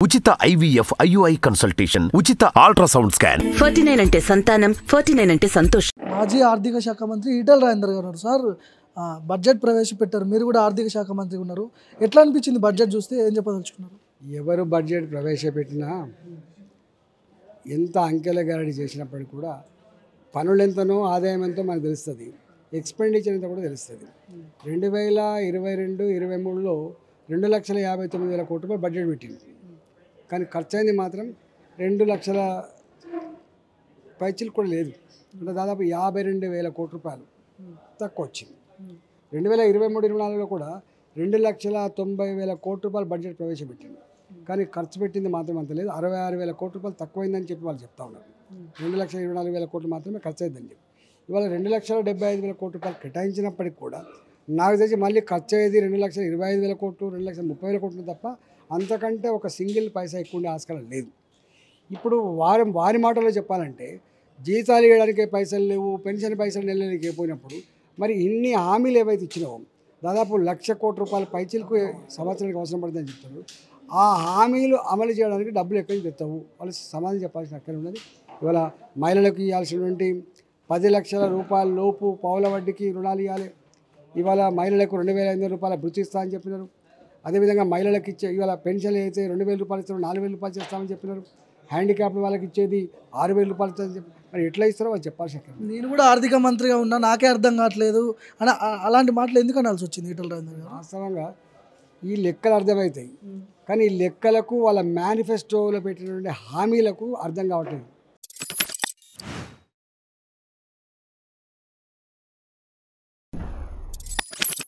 ఉచిత IVF IUI consultation, ఉచిత ultrasound scan. 49 అంటే సంతానం, 49 అంటే సంతోషం. మాజీ ఆర్థిక శాఖ మంత్రి ఈటెల రాజేందర్ గారు సార్ బడ్జెట్ ప్రవేశపెట్టారు. మీరు కూడా ఆర్థిక శాఖ మంత్రి ఉన్నారు. ఎట్లా అనిపించింది బడ్జెట్ చూస్తే? ఏం చెప్పదలుచుకున్నారు? ఎవరు బడ్జెట్ ప్రవేశపెట్టినా ఎంత అంకెల గారడి చేసినప్పటికీ కూడా పనులు ఎంతనో ఆదాయం ఎంతో మనకు తెలుస్తుంది, ఎక్స్పెండిచర్ ఎంత కూడా తెలుస్తుంది. 2022-23లో 2,59,000 కోట్ల రూపాయలు బడ్జెట్ పెట్టింది. కానీ ఖర్చు అయింది మాత్రం 2 లక్షల పైచీలు కూడా లేదు. అంటే దాదాపు 52,000 కోట్ల రూపాయలు తక్కువ వచ్చింది. 2023-24లో కూడా 2,90,000 కోట్ల రూపాయలు బడ్జెట్ ప్రవేశపెట్టింది. కానీ ఖర్చు పెట్టింది మాత్రం అంత లేదు. 66,000 కోట్ల రూపాయలు తక్కువైందని చెప్పి వాళ్ళు చెప్తా ఉన్నారు. 2,24,000 కోట్లు మాత్రమే ఖర్చు అయిందని చెప్పి ఇవాళ 2,75,000 కోట్ల రూపాయలు కేటాయించినప్పటికి కూడా నాకు తెలిసి మళ్ళీ ఖర్చు అయ్యేది 2,25,000 కోట్లు, 2,30,000 కోట్లు తప్ప అంతకంటే ఒక సింగిల్ పైసా ఎక్కువ ఉండే ఆస్కారం లేదు. ఇప్పుడు వారి మాటల్లో చెప్పాలంటే జీతాలు ఇవ్వడానికి పైసలు లేవు, పెన్షన్ పైసలు నెలలకి అయిపోయినప్పుడు మరి ఇన్ని హామీలు ఏవైతే ఇచ్చినావో దాదాపు 1,00,000 కోట్ల రూపాయల పైచీలకు సంవత్సరానికి అవసరం పడుతుందని చెప్తారు. ఆ హామీలు అమలు చేయడానికి డబ్బులు ఎక్కడి నుంచి తెస్తావు? వాళ్ళు సమాధానం చెప్పాల్సిన అక్కడ ఉన్నది. ఇవాళ మహిళలకు ఇవ్వాల్సినటువంటి 10 లక్షల రూపాయల లోపు పావుల వడ్డీకి రుణాలు ఇవ్వాలి. ఇవాళ మహిళలకు 2,500 రూపాయల భృతి ఇస్తా అని చెప్పినారు. అదేవిధంగా మహిళలకు ఇచ్చే ఇవాళ పెన్షన్ అయితే 2,000 రూపాయలు ఇస్తారు, 4,000 రూపాయలు చేస్తామని చెప్పినారు. హ్యాండిక్యాప్ వాళ్ళకి ఇచ్చేది 6,000 రూపాయలు ఇస్తారని చెప్పి మరి ఎట్లా ఇస్తారో వాళ్ళు చెప్పాల్సి అక్కడ. నేను కూడా ఆర్థిక మంత్రిగా ఉన్నా, నాకే అర్థం కావట్లేదు అని అలాంటి మాటలు ఎందుకు అనాల్సి వచ్చింది ఈటెల రాజేందర్ గారు? వాస్తవంగా ఈ లెక్కలు అర్థమవుతాయి, కానీ ఈ లెక్కలకు వాళ్ళ మేనిఫెస్టోలో పెట్టినటువంటి హామీలకు అర్థం కావట్లేదు.